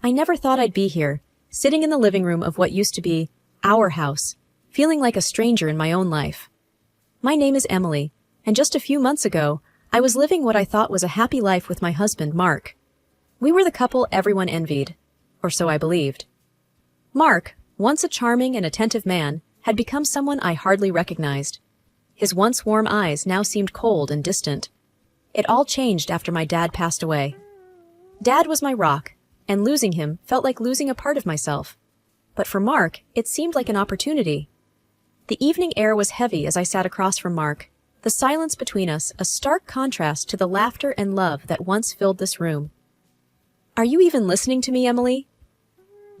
I never thought I'd be here, sitting in the living room of what used to be our house, feeling like a stranger in my own life. My name is Emily, and just a few months ago, I was living what I thought was a happy life with my husband, Mark. We were the couple everyone envied, or so I believed. Mark, once a charming and attentive man, had become someone I hardly recognized. His once warm eyes now seemed cold and distant. It all changed after my dad passed away. Dad was my rock, and losing him felt like losing a part of myself. But for Mark, it seemed like an opportunity. The evening air was heavy as I sat across from Mark, the silence between us a stark contrast to the laughter and love that once filled this room. "Are you even listening to me, Emily?"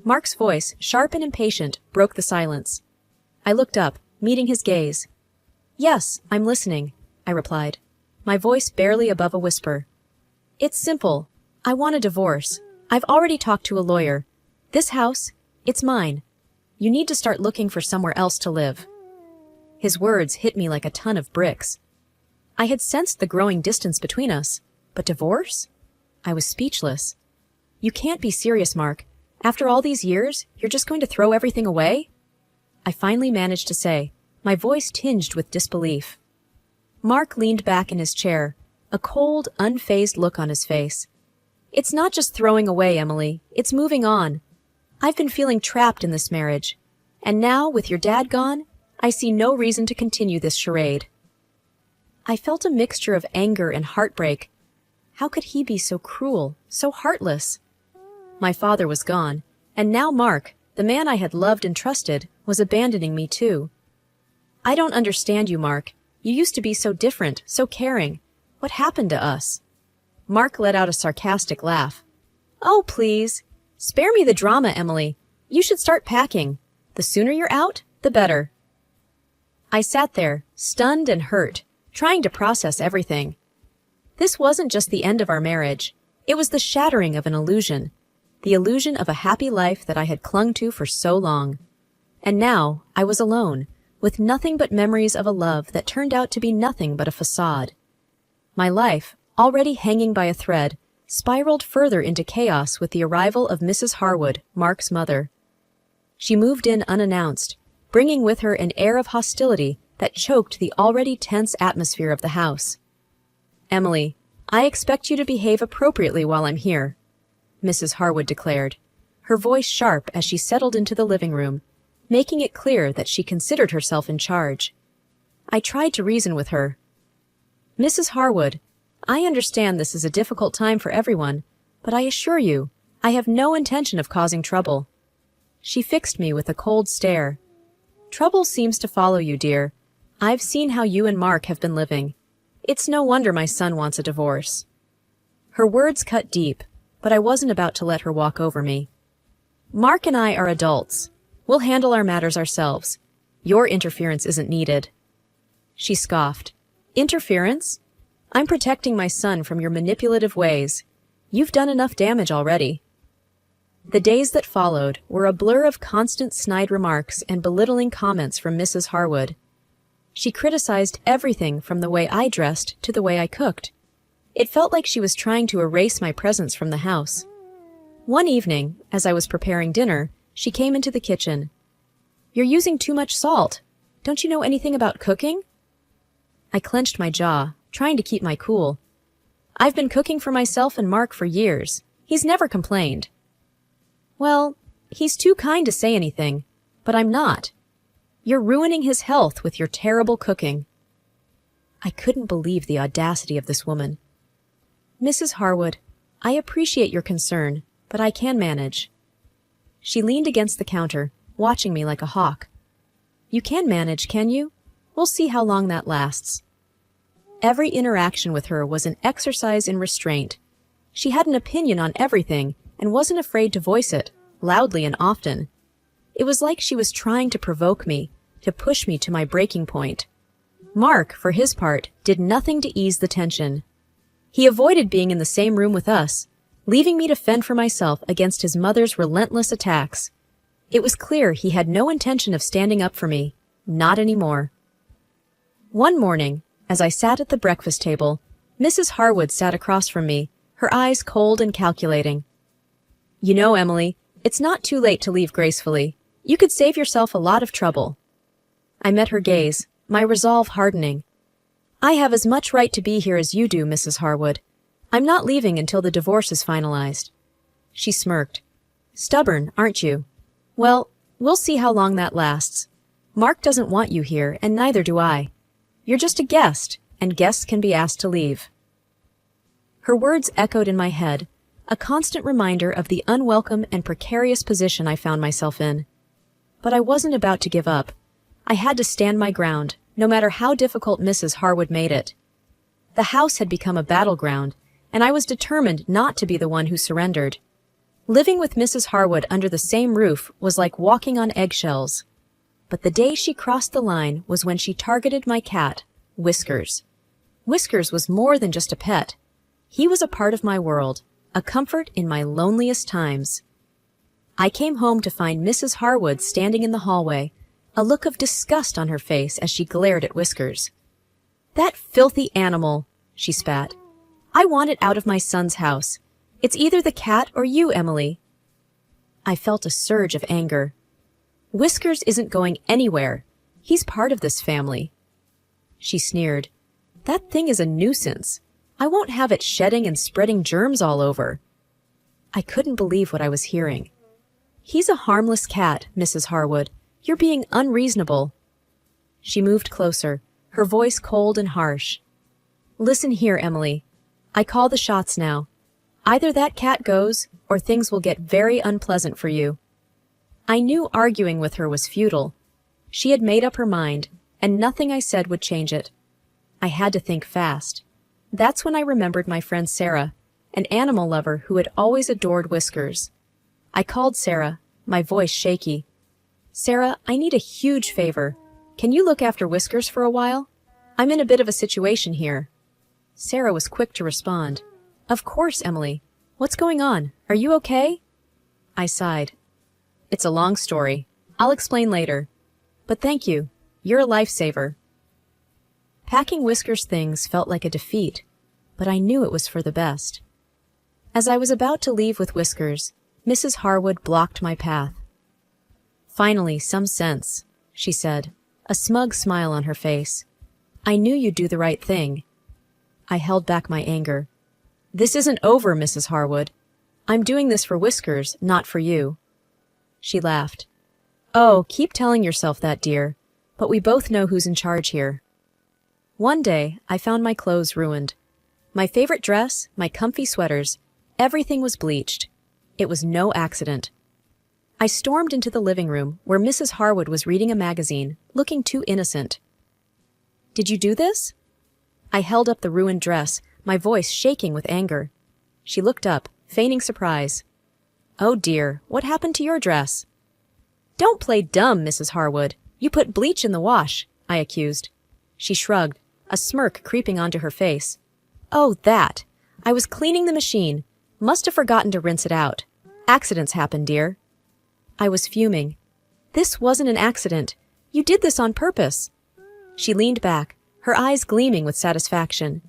Mark's voice, sharp and impatient, broke the silence. I looked up, meeting his gaze. "Yes, I'm listening," I replied, my voice barely above a whisper. "It's simple. I want a divorce. I've already talked to a lawyer. This house, it's mine. You need to start looking for somewhere else to live." His words hit me like a ton of bricks. I had sensed the growing distance between us, but divorce? I was speechless. "You can't be serious, Mark. After all these years, you're just going to throw everything away?" I finally managed to say, my voice tinged with disbelief. Mark leaned back in his chair, a cold, unfazed look on his face. "It's not just throwing away, Emily. It's moving on. I've been feeling trapped in this marriage, and now, with your dad gone, I see no reason to continue this charade." I felt a mixture of anger and heartbreak. How could he be so cruel, so heartless? My father was gone, and now Mark, the man I had loved and trusted, was abandoning me too. "I don't understand you, Mark. You used to be so different, so caring. What happened to us?" Mark let out a sarcastic laugh. "Oh, please. Spare me the drama, Emily. You should start packing. The sooner you're out, the better." I sat there, stunned and hurt, trying to process everything. This wasn't just the end of our marriage. It was the shattering of an illusion. The illusion of a happy life that I had clung to for so long. And now I was alone, with nothing but memories of a love that turned out to be nothing but a facade. My life, already hanging by a thread, spiraled further into chaos with the arrival of Mrs. Harwood, Mark's mother. She moved in unannounced, bringing with her an air of hostility that choked the already tense atmosphere of the house. "Emily, I expect you to behave appropriately while I'm here," Mrs. Harwood declared, her voice sharp as she settled into the living room, making it clear that she considered herself in charge. I tried to reason with her. "Mrs. Harwood, I understand this is a difficult time for everyone, but I assure you, I have no intention of causing trouble." She fixed me with a cold stare. "Trouble seems to follow you, dear. I've seen how you and Mark have been living. It's no wonder my son wants a divorce." Her words cut deep, but I wasn't about to let her walk over me. "Mark and I are adults. We'll handle our matters ourselves. Your interference isn't needed." She scoffed. "Interference? I'm protecting my son from your manipulative ways. You've done enough damage already." The days that followed were a blur of constant snide remarks and belittling comments from Mrs. Harwood. She criticized everything from the way I dressed to the way I cooked. It felt like she was trying to erase my presence from the house. One evening, as I was preparing dinner, she came into the kitchen. "You're using too much salt. Don't you know anything about cooking?" I clenched my jaw, trying to keep my cool. "I've been cooking for myself and Mark for years. He's never complained." "Well, he's too kind to say anything, but I'm not. You're ruining his health with your terrible cooking." I couldn't believe the audacity of this woman. "Mrs. Harwood, I appreciate your concern, but I can manage." She leaned against the counter, watching me like a hawk. "You can manage, can you? We'll see how long that lasts." Every interaction with her was an exercise in restraint. She had an opinion on everything and wasn't afraid to voice it, loudly and often. It was like she was trying to provoke me, to push me to my breaking point. Mark, for his part, did nothing to ease the tension. He avoided being in the same room with us, leaving me to fend for myself against his mother's relentless attacks. It was clear he had no intention of standing up for me, not anymore. One morning, as I sat at the breakfast table, Mrs. Harwood sat across from me, her eyes cold and calculating. You know, Emily, it's not too late to leave gracefully. You could save yourself a lot of trouble. I met her gaze, my resolve hardening. I have as much right to be here as you do, Mrs. Harwood. I'm not leaving until the divorce is finalized. She smirked. Stubborn, aren't you? Well, we'll see how long that lasts. Mark doesn't want you here, and neither do I. You're just a guest, and guests can be asked to leave. Her words echoed in my head, a constant reminder of the unwelcome and precarious position I found myself in. But I wasn't about to give up. I had to stand my ground, no matter how difficult Mrs. Harwood made it. The house had become a battleground, and I was determined not to be the one who surrendered. Living with Mrs. Harwood under the same roof was like walking on eggshells. But the day she crossed the line was when she targeted my cat, Whiskers. Whiskers was more than just a pet. He was a part of my world, a comfort in my loneliest times. I came home to find Mrs. Harwood standing in the hallway, a look of disgust on her face as she glared at Whiskers. That filthy animal, she spat. I want it out of my son's house. It's either the cat or you, Emily. I felt a surge of anger. Whiskers isn't going anywhere. He's part of this family. She sneered. That thing is a nuisance. I won't have it shedding and spreading germs all over. I couldn't believe what I was hearing. He's a harmless cat, Mrs. Harwood. You're being unreasonable. She moved closer, her voice cold and harsh. Listen here, Emily. I call the shots now. Either that cat goes, or things will get very unpleasant for you. I knew arguing with her was futile. She had made up her mind, and nothing I said would change it. I had to think fast. That's when I remembered my friend Sarah, an animal lover who had always adored Whiskers. I called Sarah, my voice shaky. Sarah, I need a huge favor. Can you look after Whiskers for a while? I'm in a bit of a situation here. Sarah was quick to respond. Of course, Emily. What's going on? Are you okay? I sighed. It's a long story. I'll explain later. But thank you. You're a lifesaver. Packing Whiskers' things felt like a defeat, but I knew it was for the best. As I was about to leave with Whiskers, Mrs. Harwood blocked my path. Finally, some sense, she said, a smug smile on her face. I knew you'd do the right thing. I held back my anger. This isn't over, Mrs. Harwood. I'm doing this for Whiskers, not for you. She laughed. Oh, keep telling yourself that, dear, but we both know who's in charge here. One day, I found my clothes ruined. My favorite dress, my comfy sweaters, everything was bleached. It was no accident. I stormed into the living room where Mrs. Harwood was reading a magazine, looking too innocent. Did you do this? I held up the ruined dress, my voice shaking with anger. She looked up, feigning surprise. Oh dear, what happened to your dress? Don't play dumb, Mrs. Harwood. You put bleach in the wash, I accused. She shrugged, a smirk creeping onto her face. Oh, that. I was cleaning the machine. Must have forgotten to rinse it out. Accidents happen, dear. I was fuming. This wasn't an accident. You did this on purpose. She leaned back, her eyes gleaming with satisfaction.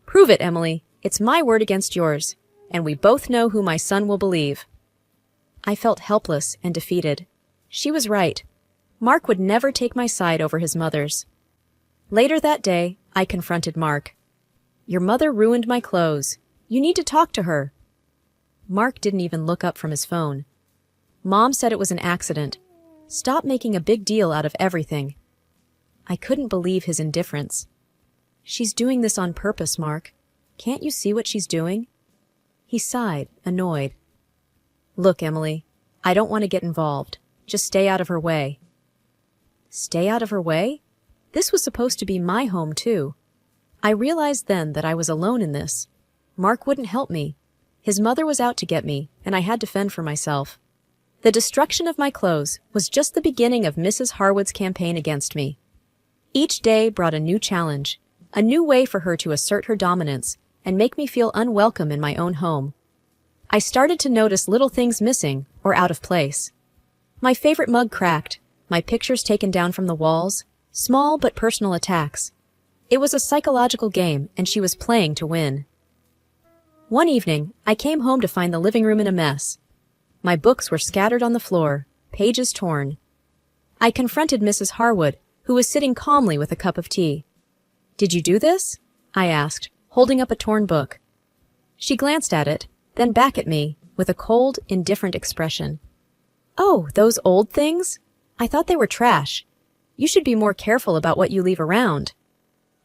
Prove it, Emily. It's my word against yours, and we both know who my son will believe. I felt helpless and defeated. She was right. Mark would never take my side over his mother's. Later that day, I confronted Mark. Your mother ruined my clothes. You need to talk to her. Mark didn't even look up from his phone. Mom said it was an accident. Stop making a big deal out of everything. I couldn't believe his indifference. She's doing this on purpose, Mark. Can't you see what she's doing? He sighed, annoyed. Look, Emily, I don't want to get involved. Just stay out of her way. Stay out of her way? This was supposed to be my home, too. I realized then that I was alone in this. Mark wouldn't help me. His mother was out to get me, and I had to fend for myself. The destruction of my clothes was just the beginning of Mrs. Harwood's campaign against me. Each day brought a new challenge, a new way for her to assert her dominance and make me feel unwelcome in my own home. I started to notice little things missing or out of place. My favorite mug cracked, my pictures taken down from the walls, small but personal attacks. It was a psychological game, and she was playing to win. One evening, I came home to find the living room in a mess. My books were scattered on the floor, pages torn. I confronted Mrs. Harwood, who was sitting calmly with a cup of tea. "Did you do this?" I asked, holding up a torn book. She glanced at it, then back at me, with a cold, indifferent expression. "Oh, those old things? I thought they were trash. You should be more careful about what you leave around."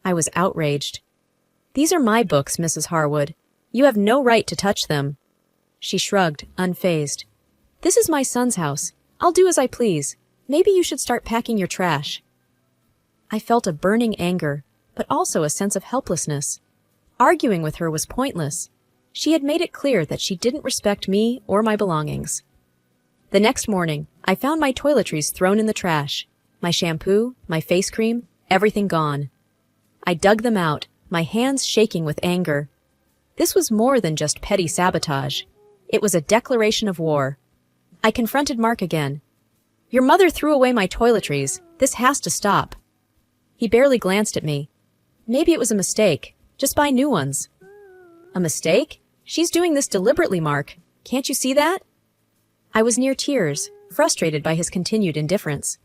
I was outraged. "These are my books, Mrs. Harwood. You have no right to touch them." She shrugged, unfazed. "This is my son's house. I'll do as I please. Maybe you should start packing your trash." I felt a burning anger, but also a sense of helplessness. Arguing with her was pointless. She had made it clear that she didn't respect me or my belongings. The next morning, I found my toiletries thrown in the trash. My shampoo, my face cream, everything gone. I dug them out, my hands shaking with anger. This was more than just petty sabotage. It was a declaration of war. I confronted Mark again. "Your mother threw away my toiletries. This has to stop." He barely glanced at me. "Maybe it was a mistake. Just buy new ones." "A mistake? She's doing this deliberately, Mark. Can't you see that?" I was near tears, frustrated by his continued indifference.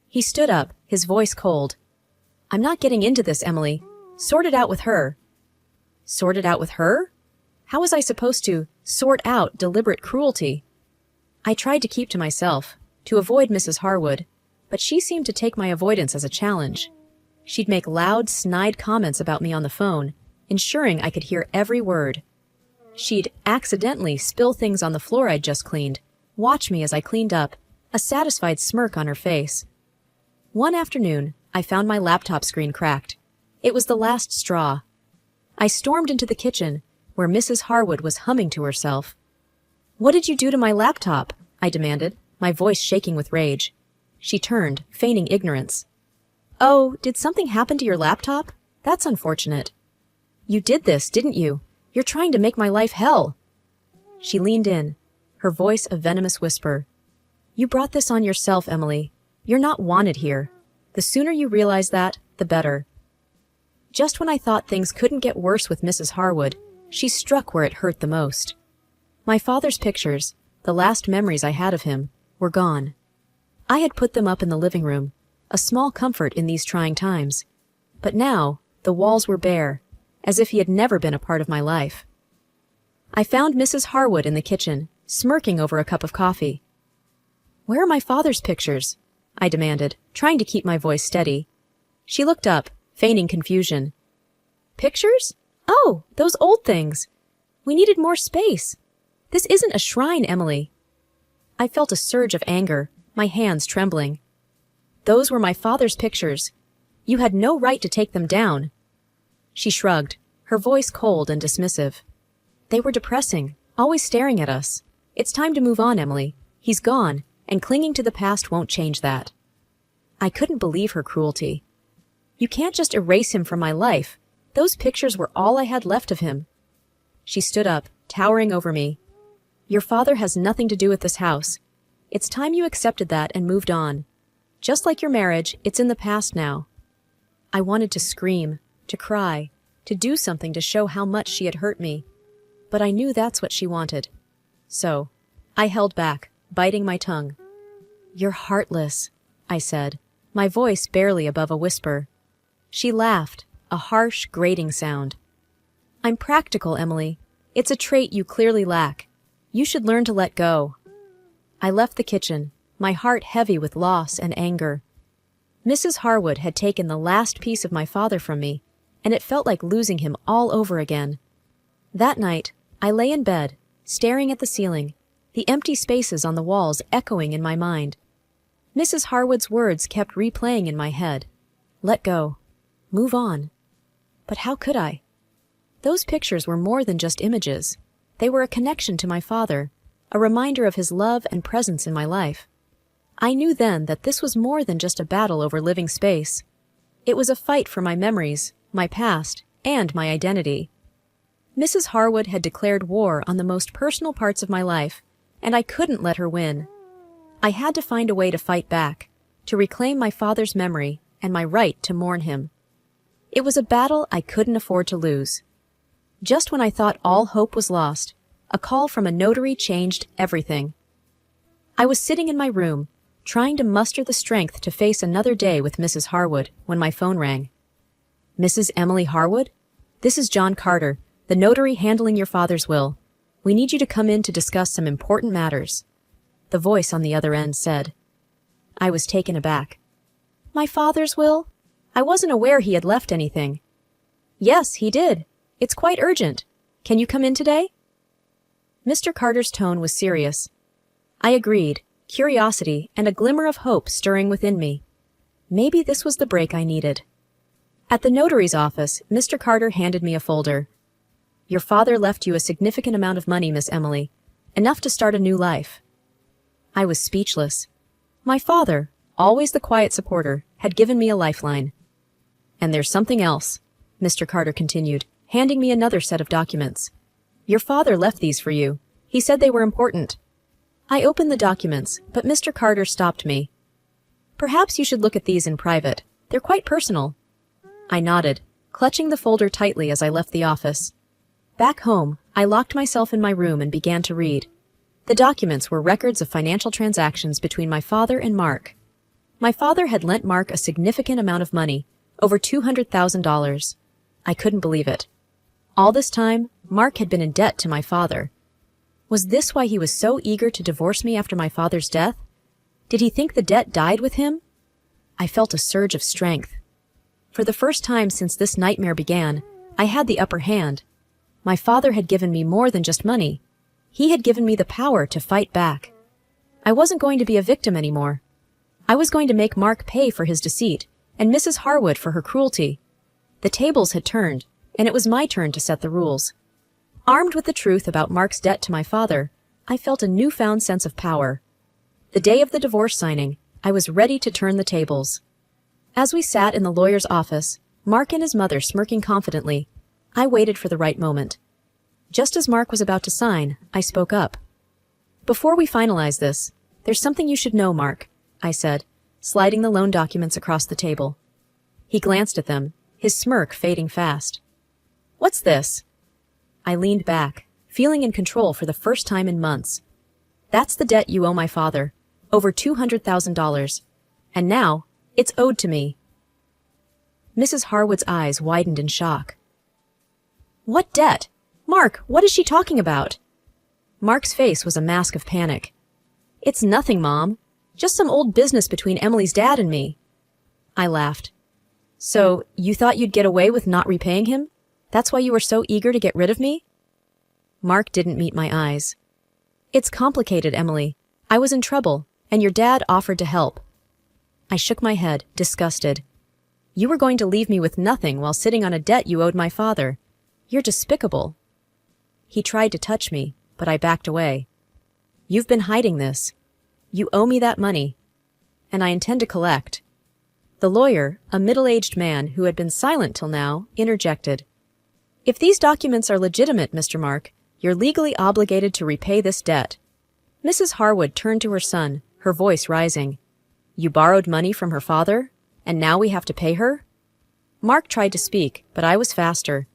He stood up, his voice cold. "I'm not getting into this, Emily. Sort it out with her." Sort it out with her? How was I supposed to sort out deliberate cruelty? I tried to keep to myself, to avoid Mrs. Harwood, but she seemed to take my avoidance as a challenge. She'd make loud, snide comments about me on the phone, ensuring I could hear every word. She'd accidentally spill things on the floor I'd just cleaned, watch me as I cleaned up, a satisfied smirk on her face. One afternoon, I found my laptop screen cracked. It was the last straw. I stormed into the kitchen, where Mrs. Harwood was humming to herself. "What did you do to my laptop?" I demanded, my voice shaking with rage. She turned, feigning ignorance. "Oh, did something happen to your laptop? That's unfortunate." "You did this, didn't you? You're trying to make my life hell." She leaned in, her voice a venomous whisper. "You brought this on yourself, Emily. You're not wanted here. The sooner you realize that, the better." Just when I thought things couldn't get worse with Mrs. Harwood, she struck where it hurt the most. My father's pictures, the last memories I had of him, were gone. I had put them up in the living room, a small comfort in these trying times. But now, the walls were bare, as if he had never been a part of my life. I found Mrs. Harwood in the kitchen, smirking over a cup of coffee. "Where are my father's pictures?" I demanded, trying to keep my voice steady. She looked up, feigning confusion. "Pictures? Oh, those old things. We needed more space. This isn't a shrine, Emily." I felt a surge of anger, my hands trembling. "Those were my father's pictures. You had no right to take them down." She shrugged, her voice cold and dismissive. "They were depressing, always staring at us. It's time to move on, Emily. He's gone, and clinging to the past won't change that." I couldn't believe her cruelty. "You can't just erase him from my life. Those pictures were all I had left of him." She stood up, towering over me. "Your father has nothing to do with this house. It's time you accepted that and moved on. Just like your marriage, it's in the past now." I wanted to scream, to cry, to do something to show how much she had hurt me. But I knew that's what she wanted. So, I held back, biting my tongue. "You're heartless," I said, my voice barely above a whisper. She laughed, a harsh, grating sound. "I'm practical, Emily. It's a trait you clearly lack. You should learn to let go." I left the kitchen, my heart heavy with loss and anger. Mrs. Harwood had taken the last piece of my father from me, and it felt like losing him all over again. That night, I lay in bed, staring at the ceiling, the empty spaces on the walls echoing in my mind. Mrs. Harwood's words kept replaying in my head. Let go. Move on. But how could I? Those pictures were more than just images. They were a connection to my father, a reminder of his love and presence in my life. I knew then that this was more than just a battle over living space. It was a fight for my memories, my past, and my identity. Mrs. Harwood had declared war on the most personal parts of my life, and I couldn't let her win. I had to find a way to fight back, to reclaim my father's memory and my right to mourn him. It was a battle I couldn't afford to lose. Just when I thought all hope was lost, a call from a notary changed everything. I was sitting in my room, trying to muster the strength to face another day with Mrs. Harwood, when my phone rang. Mrs. Emily Harwood? This is John Carter, the notary handling your father's will. We need you to come in to discuss some important matters. The voice on the other end said. I was taken aback. My father's will? I wasn't aware he had left anything. Yes, he did. It's quite urgent. Can you come in today? Mr. Carter's tone was serious. I agreed, curiosity and a glimmer of hope stirring within me. Maybe this was the break I needed. At the notary's office, Mr. Carter handed me a folder. Your father left you a significant amount of money, Miss Emily, enough to start a new life. I was speechless. My father, always the quiet supporter, had given me a lifeline. And there's something else, Mr. Carter continued, handing me another set of documents. Your father left these for you. He said they were important. I opened the documents, but Mr. Carter stopped me. Perhaps you should look at these in private. They're quite personal. I nodded, clutching the folder tightly as I left the office. Back home, I locked myself in my room and began to read. The documents were records of financial transactions between my father and Mark. My father had lent Mark a significant amount of money, over $200,000. I couldn't believe it. All this time, Mark had been in debt to my father. Was this why he was so eager to divorce me after my father's death? Did he think the debt died with him? I felt a surge of strength. For the first time since this nightmare began, I had the upper hand. My father had given me more than just money. He had given me the power to fight back. I wasn't going to be a victim anymore. I was going to make Mark pay for his deceit, and Mrs. Harwood for her cruelty. The tables had turned, and it was my turn to set the rules. Armed with the truth about Mark's debt to my father, I felt a newfound sense of power. The day of the divorce signing, I was ready to turn the tables. As we sat in the lawyer's office, Mark and his mother smirking confidently, I waited for the right moment. Just as Mark was about to sign, I spoke up. Before we finalize this, there's something you should know, Mark, I said, sliding the loan documents across the table. He glanced at them, his smirk fading fast. What's this? I leaned back, feeling in control for the first time in months. That's the debt you owe my father, over $200,000. And now, it's owed to me. Mrs. Harwood's eyes widened in shock. What debt? Mark, what is she talking about? Mark's face was a mask of panic. It's nothing, Mom. Just some old business between Emily's dad and me. I laughed. So, you thought you'd get away with not repaying him? That's why you were so eager to get rid of me? Mark didn't meet my eyes. It's complicated, Emily. I was in trouble, and your dad offered to help. I shook my head, disgusted. You were going to leave me with nothing while sitting on a debt you owed my father. You're despicable. He tried to touch me, but I backed away. You've been hiding this. You owe me that money, and I intend to collect. The lawyer, a middle-aged man who had been silent till now, interjected. If these documents are legitimate, Mr. Mark, you're legally obligated to repay this debt. Mrs. Harwood turned to her son, her voice rising. You borrowed money from her father, and now we have to pay her? Mark tried to speak, but I was faster.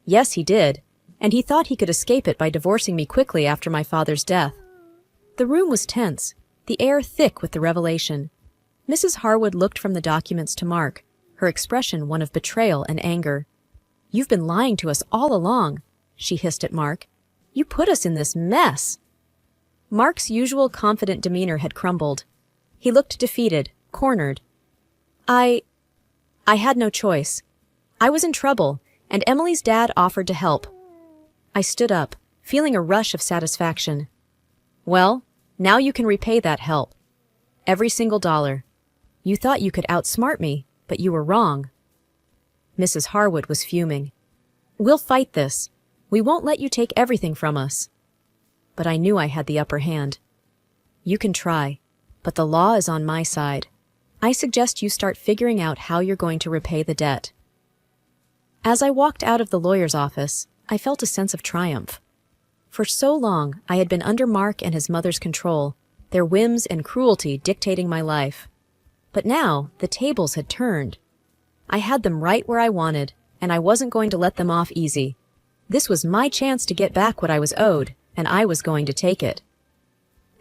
Yes, he did, and he thought he could escape it by divorcing me quickly after my father's death. The room was tense, the air thick with the revelation. Mrs. Harwood looked from the documents to Mark, her expression one of betrayal and anger. You've been lying to us all along, she hissed at Mark. You put us in this mess. Mark's usual confident demeanor had crumbled. He looked defeated, cornered. I had no choice. I was in trouble, and Emily's dad offered to help. I stood up, feeling a rush of satisfaction. Well, now you can repay that help. Every single dollar. You thought you could outsmart me, but you were wrong. Mrs. Harwood was fuming. We'll fight this. We won't let you take everything from us. But I knew I had the upper hand. You can try, but the law is on my side. I suggest you start figuring out how you're going to repay the debt. As I walked out of the lawyer's office, I felt a sense of triumph. For so long, I had been under Mark and his mother's control, their whims and cruelty dictating my life. But now, the tables had turned. I had them right where I wanted, and I wasn't going to let them off easy. This was my chance to get back what I was owed, and I was going to take it.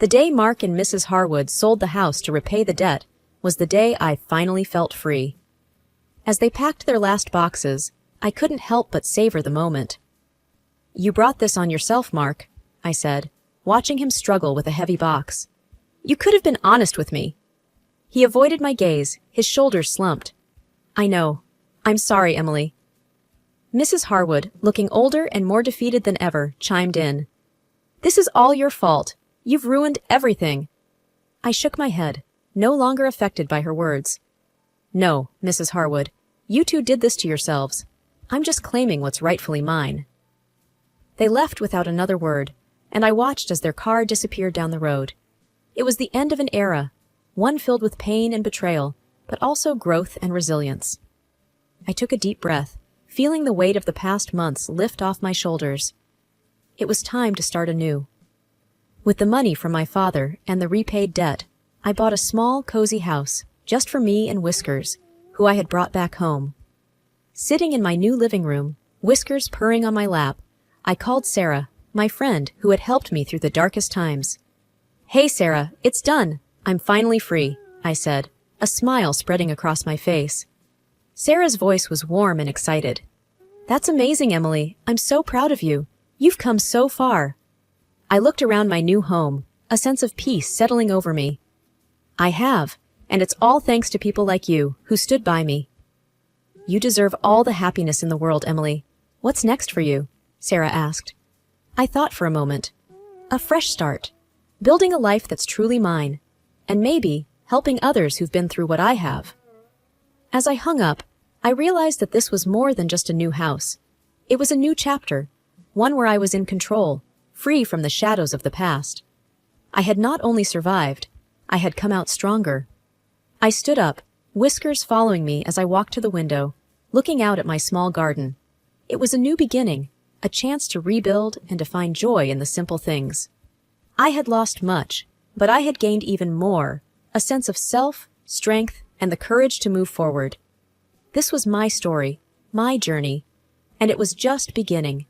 The day Mark and Mrs. Harwood sold the house to repay the debt was the day I finally felt free. As they packed their last boxes, I couldn't help but savor the moment. "You brought this on yourself, Mark," I said, watching him struggle with a heavy box. "You could have been honest with me." He avoided my gaze, his shoulders slumped. "I know. I'm sorry, Emily." Mrs. Harwood, looking older and more defeated than ever, chimed in. "This is all your fault. You've ruined everything." I shook my head, no longer affected by her words. "No, Mrs. Harwood, you two did this to yourselves. I'm just claiming what's rightfully mine." They left without another word, and I watched as their car disappeared down the road. It was the end of an era, one filled with pain and betrayal, but also growth and resilience. I took a deep breath, feeling the weight of the past months lift off my shoulders. It was time to start anew. With the money from my father and the repaid debt, I bought a small, cozy house, just for me and Whiskers, who I had brought back home. Sitting in my new living room, Whiskers purring on my lap, I called Sarah, my friend who had helped me through the darkest times. "Hey, Sarah, it's done. I'm finally free," I said, a smile spreading across my face. Sarah's voice was warm and excited. "That's amazing, Emily. I'm so proud of you. You've come so far." I looked around my new home, a sense of peace settling over me. "I have, and it's all thanks to people like you who stood by me." "You deserve all the happiness in the world, Emily. What's next for you?" Sarah asked. I thought for a moment. A fresh start, building a life that's truly mine, and maybe helping others who've been through what I have. As I hung up, I realized that this was more than just a new house. It was a new chapter, one where I was in control, free from the shadows of the past. I had not only survived, I had come out stronger. I stood up, Whiskers following me as I walked to the window, looking out at my small garden. It was a new beginning, a chance to rebuild and to find joy in the simple things. I had lost much, but I had gained even more, a sense of self, strength, and the courage to move forward. This was my story, my journey, and it was just beginning.